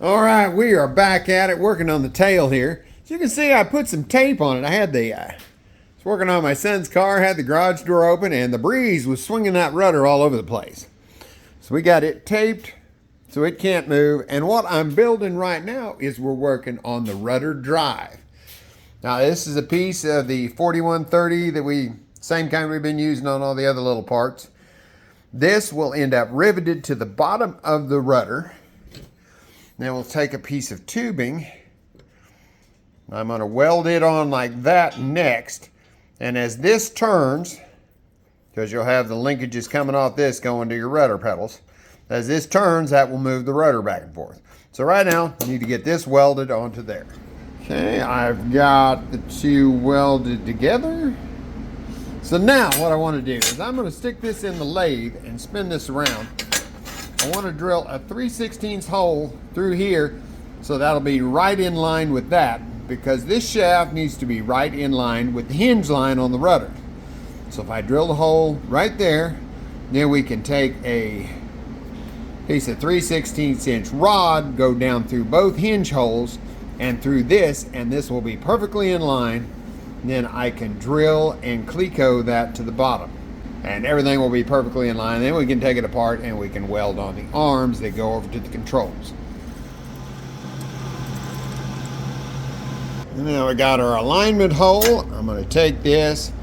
All right, we are back at it working on the tail here. As you can see, I put some tape on it. I was working on my son's car, had the garage door open, and the breeze was swinging that rudder all over the place. So we got it taped so it can't move. And what I'm building right now is we're working on the rudder drive. Now this is a piece of the 4130 that same kind we've been using on all the other little parts. This will end up riveted to the bottom of the rudder. Then we'll take a piece of tubing. I'm going to weld it on like that next. And as this turns, because you'll have the linkages coming off this going to your rudder pedals, as this turns, that will move the rudder back and forth. So right now, you need to get this welded onto there. Okay, I've got the two welded together. So now what I want to do is I'm going to stick this in the lathe and spin this around. I want to drill a 3/16 hole through here, so that'll be right in line with that, because this shaft needs to be right in line with the hinge line on the rudder. So if I drill the hole right there, then we can take a piece of 3/16 inch rod, go down through both hinge holes and through this, and this will be perfectly in line. Then I can drill and cleco that to the bottom, and everything will be perfectly in line. Then we can take it apart and we can weld on the arms that go over to the controls. And now we got our alignment hole. I'm going to take this,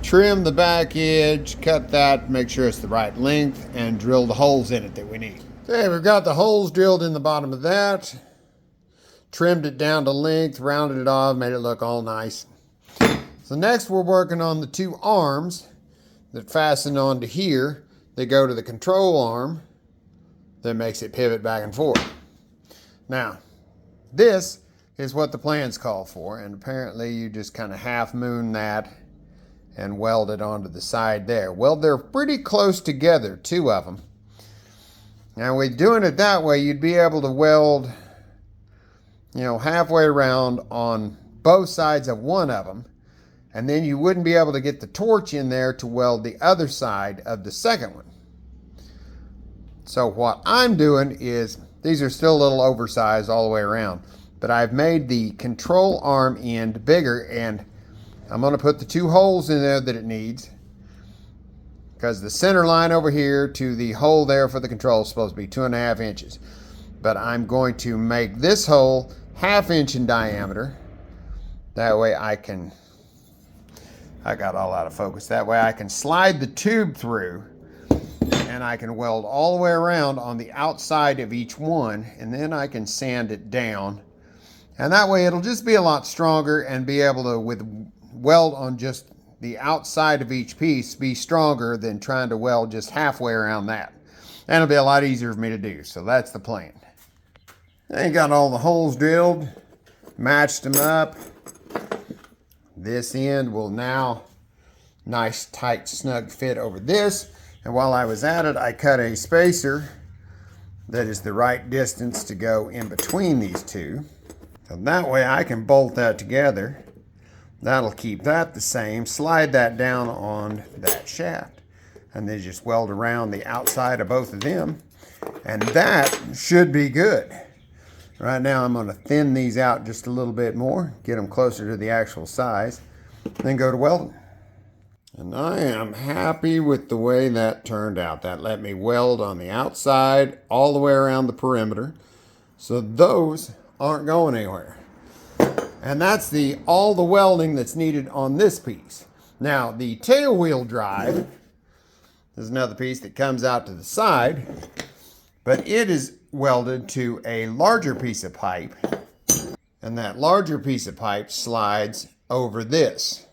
trim the back edge, cut that, make sure it's the right length, and drill the holes in it that we need. Okay, we've got the holes drilled in the bottom of that. Trimmed it down to length, rounded it off, made it look all nice. So next we're working on the two arms that fasten onto here. They go to the control arm that makes it pivot back and forth. Now, this is what the plans call for, and apparently you just kind of half moon that and weld it onto the side there. Well, they're pretty close together, two of them. Now, with doing it that way, you'd be able to weld, halfway around on both sides of one of them, and then you wouldn't be able to get the torch in there to weld the other side of the second one. So what I'm doing is, these are still a little oversized all the way around, but I've made the control arm end bigger, and I'm going to put the two holes in there that it needs, because the center line over here to the hole there for the control is supposed to be 2.5 inches. But I'm going to make this hole 1/2 inch in diameter. That way I got all out of focus. That way I can slide the tube through, and I can weld all the way around on the outside of each one, and then I can sand it down. And that way it'll just be a lot stronger, and be able to, with weld on just the outside of each piece, be stronger than trying to weld just halfway around that. And it'll be a lot easier for me to do. So that's the plan. I got all the holes drilled, matched them up. This end will now nice tight snug fit over this. And while I was at it, I cut a spacer that is the right distance to go in between these two. So that way I can bolt that together. That'll keep that the same. Slide that down on that shaft, and then just weld around the outside of both of them. And that should be good. Right now I'm going to thin these out just a little bit more, get them closer to the actual size, then go to welding. And I am happy with the way that turned out. That let me weld on the outside all the way around the perimeter, so those aren't going anywhere. And that's all the welding that's needed on this piece. Now the tail wheel drive is another piece that comes out to the side, but it is welded to a larger piece of pipe, and that larger piece of pipe slides over this.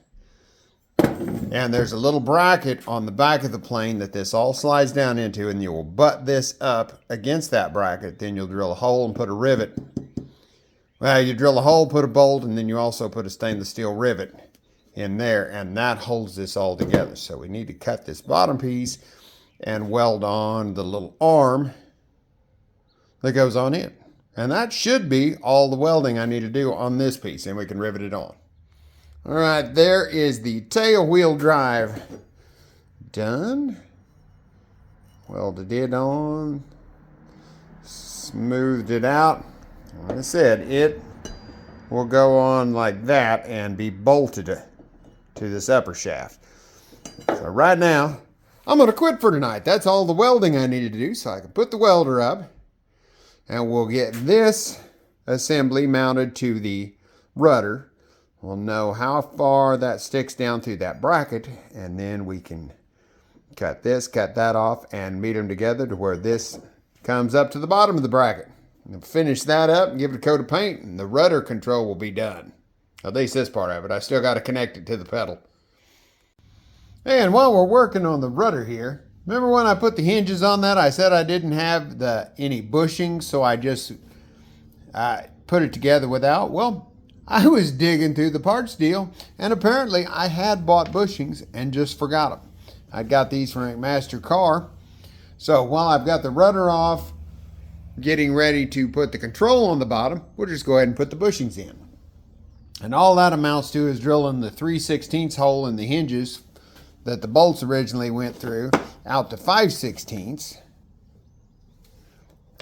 And there's a little bracket on the back of the plane that this all slides down into, and you will butt this up against that bracket. Then you'll drill a hole and put a rivet. Well, you drill a hole, put a bolt, and then you also put a stainless steel rivet in there, and that holds this all together. So we need to cut this bottom piece and weld on the little arm that goes on in. And that should be all the welding I need to do on this piece, and we can rivet it on. All right, there is the tail wheel drive done. Welded it on, smoothed it out. Like I said, it will go on like that and be bolted to this upper shaft. So right now, I'm going to quit for tonight. That's all the welding I needed to do, so I can put the welder up, and we'll get this assembly mounted to the rudder. We'll know how far that sticks down through that bracket, and then we can cut this, cut that off, and meet them together to where this comes up to the bottom of the bracket. And finish that up and give it a coat of paint, and the rudder control will be done. At least this part of it. I still got to connect it to the pedal. And while we're working on the rudder here, remember when I put the hinges on that, I said I didn't have any bushings, so I just put it together without? Well, I was digging through the parts deal, and apparently I had bought bushings and just forgot them. I got these from McMaster Car. So while I've got the rudder off, getting ready to put the control on the bottom, we'll just go ahead and put the bushings in. And all that amounts to is drilling the 3/16 hole in the hinges that the bolts originally went through out to 5/16,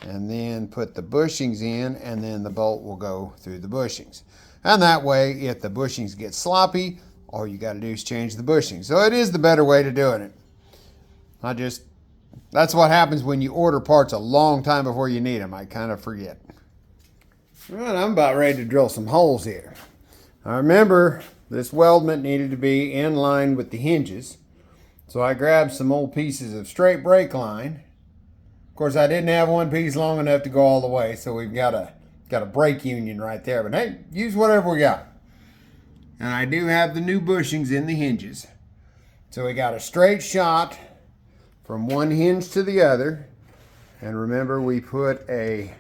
and then put the bushings in, and then the bolt will go through the bushings. And that way, if the bushings get sloppy, all you got to do is change the bushings. So it is the better way to doing it. That's what happens when you order parts a long time before you need them. I kind of forget. All right, I'm about ready to drill some holes here. I remember this weldment needed to be in line with the hinges. So I grabbed some old pieces of straight brake line. Of course, I didn't have one piece long enough to go all the way, so we've got a brake union right there. But hey, use whatever we got. And I do have the new bushings in the hinges. So we got a straight shot from one hinge to the other. And remember, we put a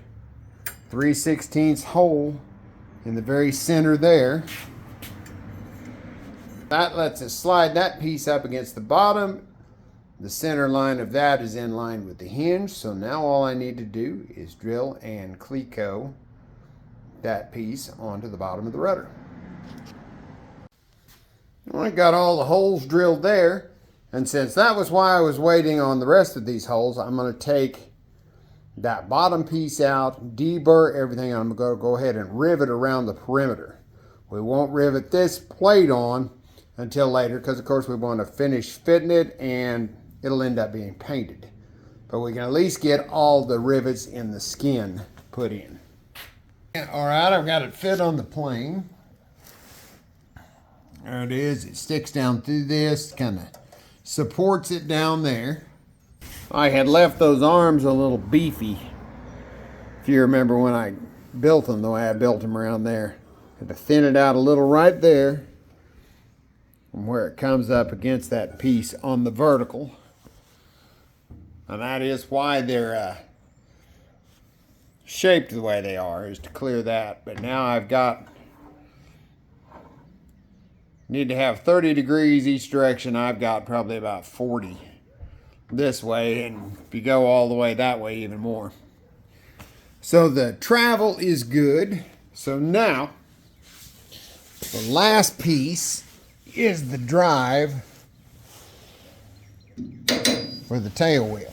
3/16 hole in the very center there. That lets us slide that piece up against the bottom. The center line of that is in line with the hinge. So now all I need to do is drill and cleco that piece onto the bottom of the rudder. I got all the holes drilled there. And since that was why I was waiting on the rest of these holes, I'm going to take that bottom piece out, deburr everything. I'm going to go ahead and rivet around the perimeter. We won't rivet this plate on until later because, of course, we want to finish fitting it and it'll end up being painted. But we can at least get all the rivets in the skin put in. All right, I've got it fit on the plane. There it is. It sticks down through this, kind of supports it down there. I had left those arms a little beefy. If you remember when I built them, the way I built them around there. Had to thin it out a little right there from where it comes up against that piece on the vertical. And that is why they're shaped the way they are, is to clear that. But now I've got, need to have 30 degrees each direction. I've got probably about 40 this way, and if you go all the way that way, even more. So the travel is good. So now the last piece is the drive for the tail wheel.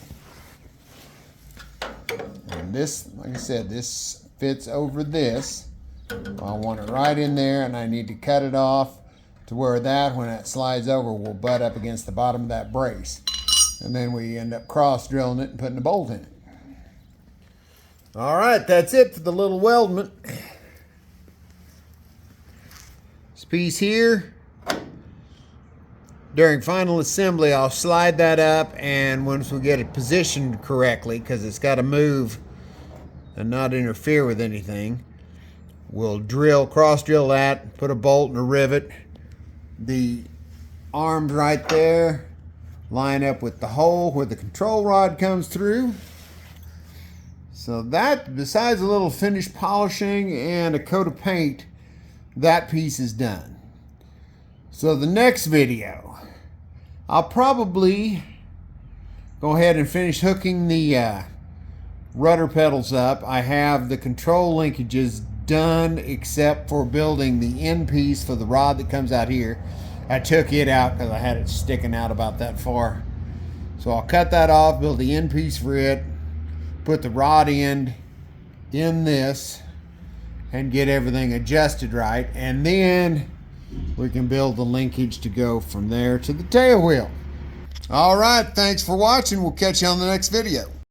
And this, like I said, this fits over this. I want it right in there, and I need to cut it off to where that, when that slides over, will butt up against the bottom of that brace. And then we end up cross drilling it and putting a bolt in it. All right, that's it for the little weldment. This piece here, during final assembly, I'll slide that up, and once we get it positioned correctly, because it's got to move and not interfere with anything, we'll drill, cross drill that, put a bolt and a rivet. The arms right there line up with the hole where the control rod comes through. So that, besides a little finish polishing and a coat of paint, that piece is done. So the next video, I'll probably go ahead and finish hooking the rudder pedals up. I have the control linkages done except for building the end piece for the rod that comes out here. I took it out because I had it sticking out about that far. So I'll cut that off, build the end piece for it, put the rod end in this, and get everything adjusted right. And then we can build the linkage to go from there to the tail wheel. All right, thanks for watching. We'll catch you on the next video.